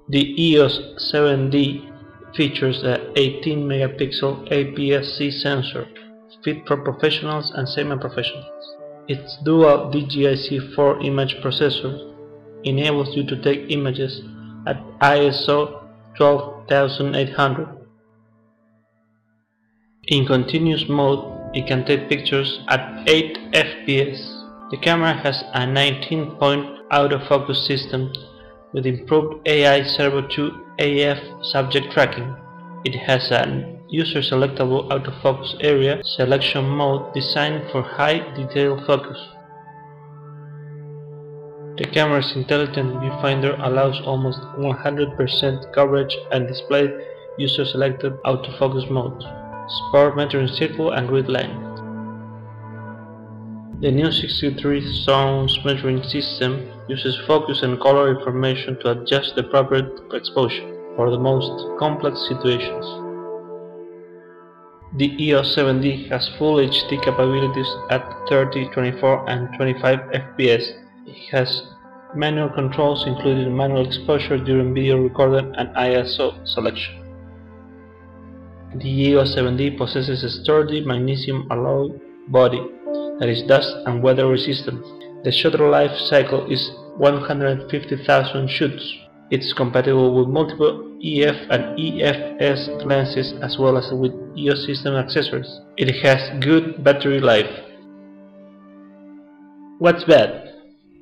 The EOS 7D features a 18 megapixel APS-C sensor fit for professionals and semi-professionals. Its dual DGIC4 image processor enables you to take images at ISO 12800. In continuous mode, it can take pictures at 8 fps. The camera has a 19-point autofocus system with improved AI Servo 2 AF subject tracking. It has an user-selectable autofocus area selection mode designed for high detail focus. The camera's intelligent viewfinder allows almost 100% coverage and displays user-selected autofocus modes, sport metering circle and grid line. The new 63 zones measuring system uses focus and color information to adjust the appropriate exposure for the most complex situations. The EOS 7D has full HD capabilities at 30, 24 and 25 fps. It has manual controls including manual exposure during video recording and ISO selection. The EOS 7D possesses a sturdy magnesium alloy body that is dust and weather resistant. The shutter life cycle is 150,000 shoots. It's compatible with multiple EF and EFS lenses as well as with EOS system accessories. It has good battery life. What's bad?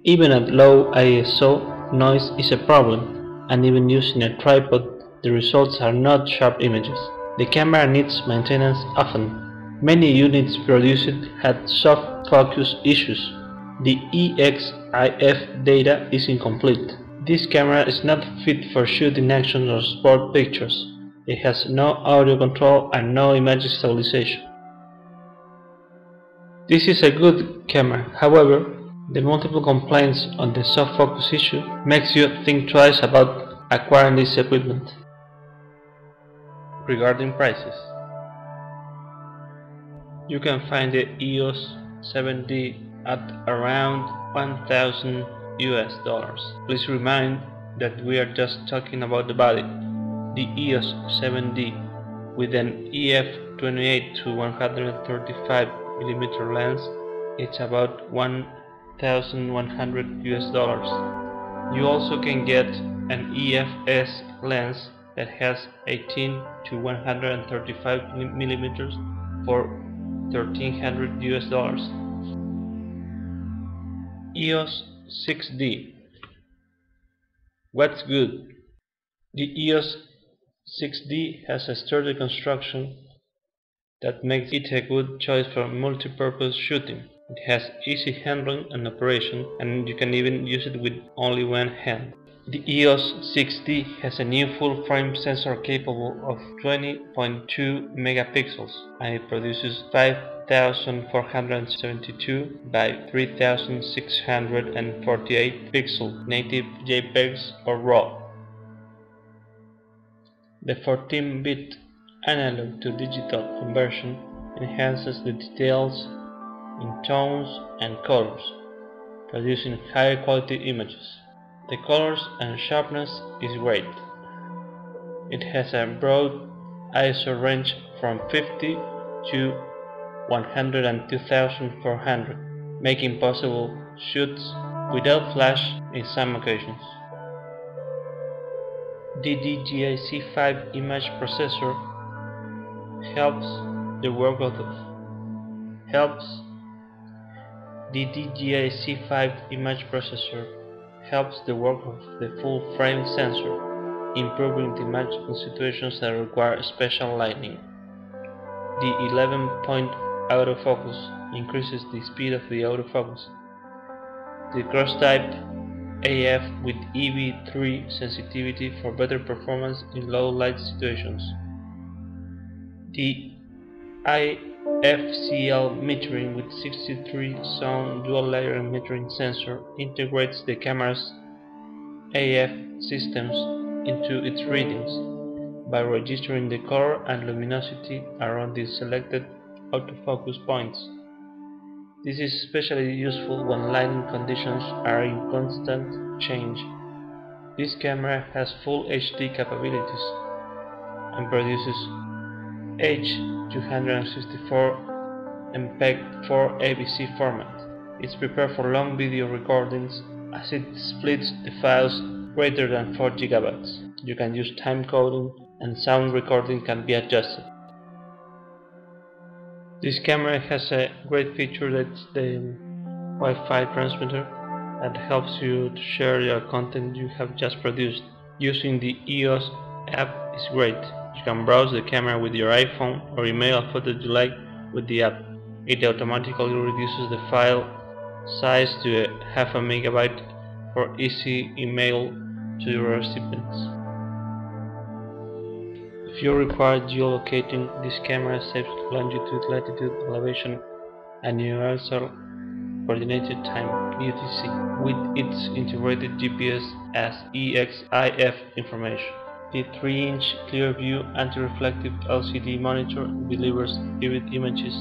Even at low ISO, noise is a problem, and even using a tripod, the results are not sharp images. The camera needs maintenance often. Many units produced had soft focus issues. The EXIF data is incomplete. This camera is not fit for shooting action or sport pictures. It has no audio control and no image stabilization. This is a good camera, however, the multiple complaints on the soft focus issue makes you think twice about acquiring this equipment. Regarding prices, you can find the EOS 7D at around $1,000 US. Please remind that we are just talking about the body. The EOS 7D with an EF28 to 135 mm lens, it's about $1,100 US. You also can get an EFS lens that has 18 to 135 mm for $1,300 US. EOS 6D. What's good? The EOS 6D has a sturdy construction that makes it a good choice for multi-purpose shooting. It has easy handling and operation, and you can even use it with only one hand. The EOS 6D has a new full-frame sensor capable of 20.2 megapixels, and it produces 5,472 by 3,648 pixel native JPEGs or RAW. The 14-bit analog to digital conversion enhances the details in tones and colors, producing higher quality images. The colors and sharpness is great. It has a broad ISO range from 50 to 102,400, making possible shoots without flash in some occasions. The DGIC5 image processor helps the work of the full-frame sensor, improving the image in situations that require special lighting. The 11-point autofocus increases the speed of the autofocus. The cross-type AF with EV3 sensitivity for better performance in low light situations. The IFCL metering with 63-zone dual-layer metering sensor integrates the camera's AF systems into its readings by registering the color and luminosity around the selected autofocus points. This is especially useful when lighting conditions are in constant change. This camera has full HD capabilities and produces H.264 MPEG-4 ABC format. It's prepared for long video recordings as it splits the files greater than 4 GB. You can use time coding and sound recording can be adjusted. This camera has a great feature, that's the Wi-Fi transmitter that helps you to share your content you have just produced. Using the EOS app is great. You can browse the camera with your iPhone or email a photo you like with the app. It automatically reduces the file size to 0.5 MB for easy email to your recipients. If you require geolocating, this camera saves longitude, latitude, elevation, and universal coordinated time (UTC) with its integrated GPS as EXIF information. The 3-inch clear-view anti-reflective LCD monitor delivers vivid images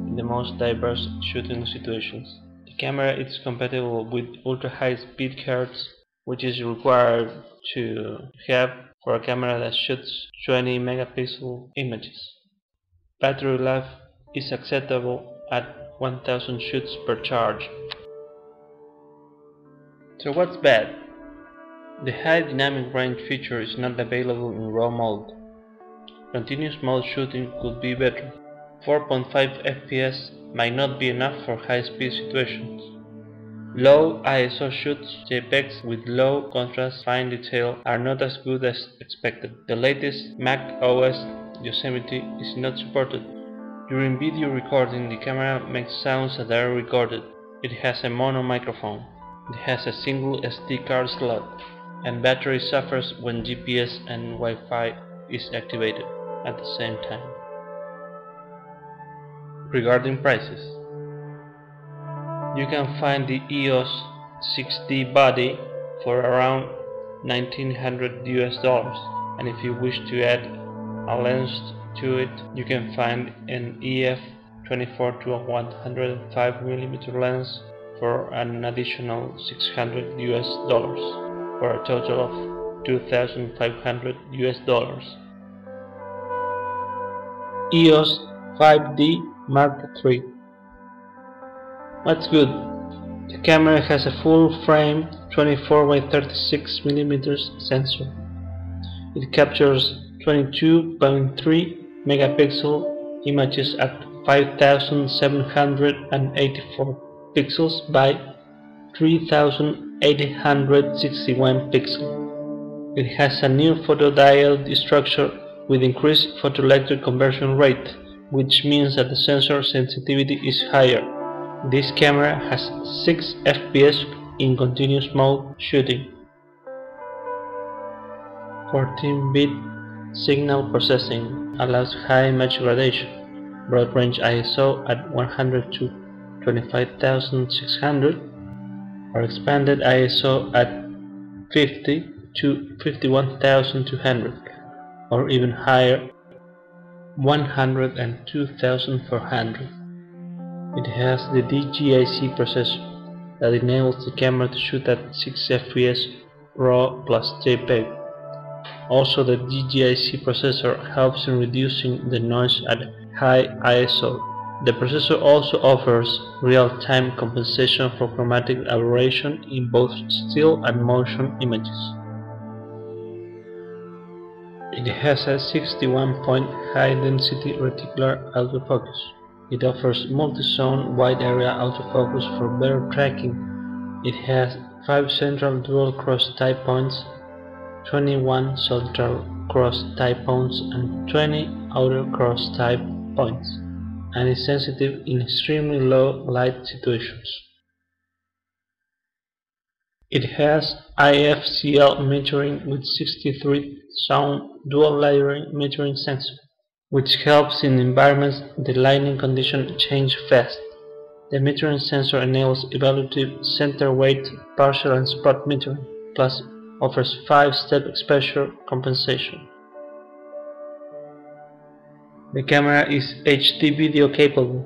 in the most diverse shooting situations. The camera is compatible with ultra-high speed cards, which is required to have for a camera that shoots 20 megapixel images. Battery life is acceptable at 1000 shoots per charge. So what's bad? The high dynamic range feature is not available in RAW mode. Continuous mode shooting could be better. 4.5 FPS might not be enough for high-speed situations. Low ISO shoots, JPEGs with low contrast fine detail are not as good as expected. The latest Mac OS Yosemite is not supported. During video recording, the camera makes sounds that are recorded. It has a mono microphone. It has a single SD card slot, and battery suffers when GPS and Wi-Fi is activated at the same time. Regarding prices, you can find the EOS 6D body for around $1,900 and if you wish to add a lens to it, you can find an EF 24-105mm lens for an additional $600 for a total of $2,500. EOS 5D Mark III. What's good? The camera has a full frame 24x36mm sensor. It captures 22.3 megapixel images at 5784 pixels by 3861 pixels. It has a new photodiode structure with increased photoelectric conversion rate, which means that the sensor sensitivity is higher. This camera has 6 FPS in continuous mode shooting. 14-bit signal processing allows high image gradation, broad range ISO at 100 to 25,600, or expanded ISO at 50 to 51,200, or even higher, 102,400. It has the DGIC processor that enables the camera to shoot at 6 FPS RAW plus JPEG. Also, the DGIC processor helps in reducing the noise at high ISO. The processor also offers real-time compensation for chromatic aberration in both still and motion images. It has a 61-point high-density reticular autofocus. It offers multi-zone wide area autofocus for better tracking. It has 5 central dual cross type points, 21 central cross type points, and 20 outer cross type points, and is sensitive in extremely low light situations. It has IFCL metering with 63 sound dual layering metering sensor, which helps in environments the lighting conditions change fast. The metering sensor enables evaluative center weight, partial and spot metering, plus offers 5-step exposure compensation. The camera is HD video capable.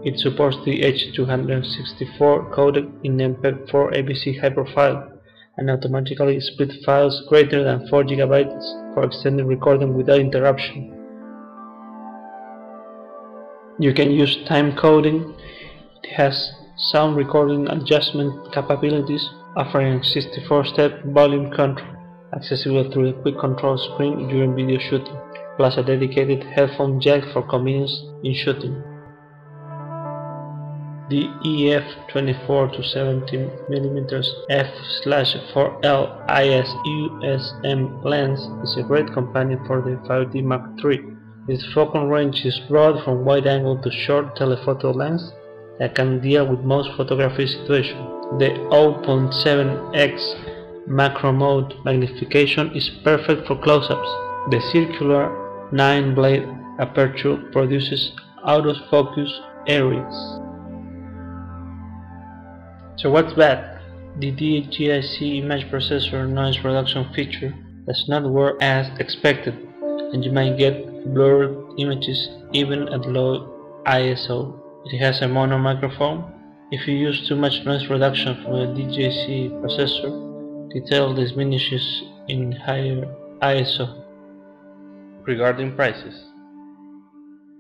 It supports the H.264 codec in MPEG-4 ABC high profile, and automatically split files greater than 4 GB for extended recording without interruption. You can use time coding. It has sound recording adjustment capabilities, offering a 64-step volume control, accessible through a quick control screen during video shooting, plus a dedicated headphone jack for convenience in shooting. The EF24-70mm f/4L IS/USM lens is a great companion for the 5D Mark III. Its focal range is broad from wide-angle to short telephoto lens that can deal with most photography situations. The 0.7x macro mode magnification is perfect for close-ups. The circular 9-blade aperture produces autofocus areas. So what's bad? The DGIC image processor noise reduction feature does not work as expected, and you might get blurred images even at low ISO. It has a mono microphone. If you use too much noise reduction from the DGIC processor, detail diminishes in higher ISO. Regarding prices,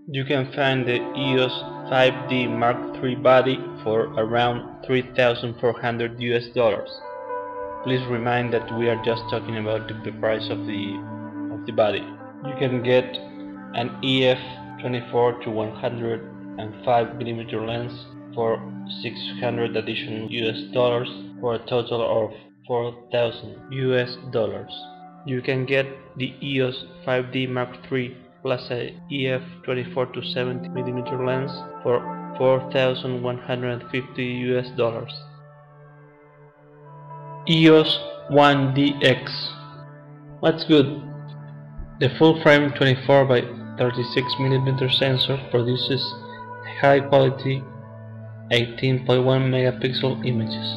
you can find the EOS 5D Mark III body for around $3,400 US. Please remind that we are just talking about the price of the body. You can get an EF24-105mm lens for $600 additional US for a total of $4,000 US. You can get the EOS 5D Mark III plus a EF24-70mm lens for $4,150 US. EOS 1DX. What's good? The full-frame 24x36mm sensor produces high-quality 18.1 megapixel images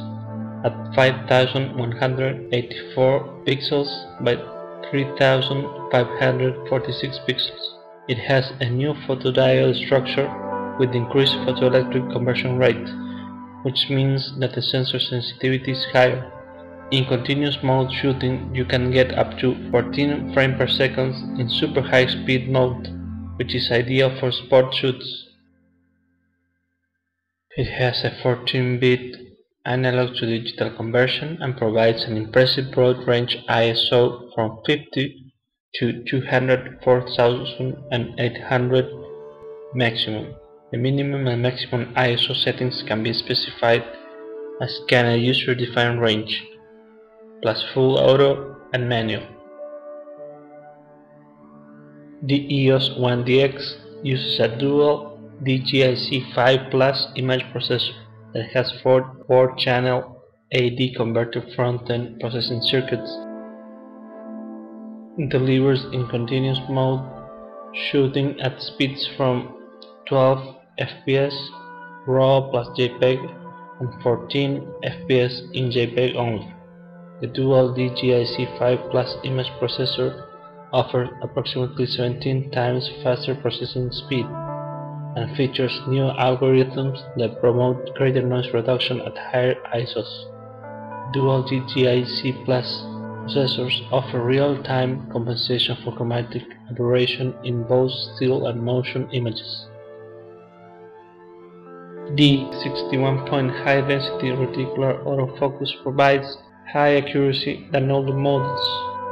at 5,184 pixels by 3,546 pixels. It has a new photodiode structure with increased photoelectric conversion rate, which means that the sensor sensitivity is higher. In continuous mode shooting, you can get up to 14 frames per second in super high speed mode, which is ideal for sport shoots. It has a 14-bit analog to digital conversion and provides an impressive broad range ISO from 50 to 204,800 maximum. The minimum and maximum ISO settings can be specified as can a user-defined range, plus full auto and manual. The EOS 1DX uses a dual DGIC 5 Plus image processor that has 4-channel AD converter front-end processing circuits. It delivers in continuous mode shooting at speeds from 12 FPS RAW plus JPEG and 14 FPS in JPEG only. The dual DGIC 5 Plus image processor offers approximately 17 times faster processing speed and features new algorithms that promote greater noise reduction at higher ISOs. Dual DGIC Plus processors offer real-time compensation for chromatic aberration in both still and motion images. The 61-point high-density reticular autofocus provides high accuracy than older models.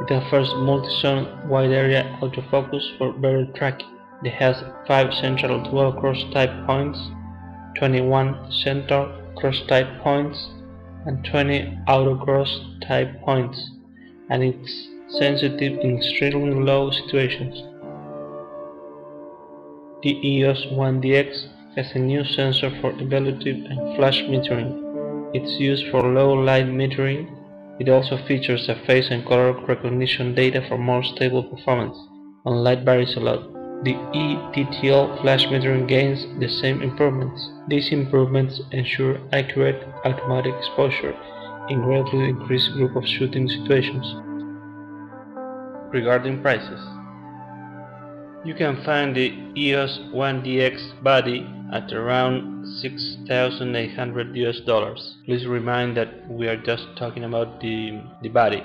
It offers multi-zone wide-area autofocus for better tracking. It has 5 central dual cross-type points, 21 center cross-type points, and 20 auto-cross type points, and it's sensitive in extremely low situations. The EOS 1DX has a new sensor for evaluative and flash metering. It's used for low light metering. It also features a face and color recognition data for more stable performance when light varies a lot. The ETTL flash metering gains the same improvements. These improvements ensure accurate automatic exposure in greatly increased group of shooting situations. Regarding prices, you can find the EOS 1DX body at around $6,800 US. Please remind that we are just talking about the body.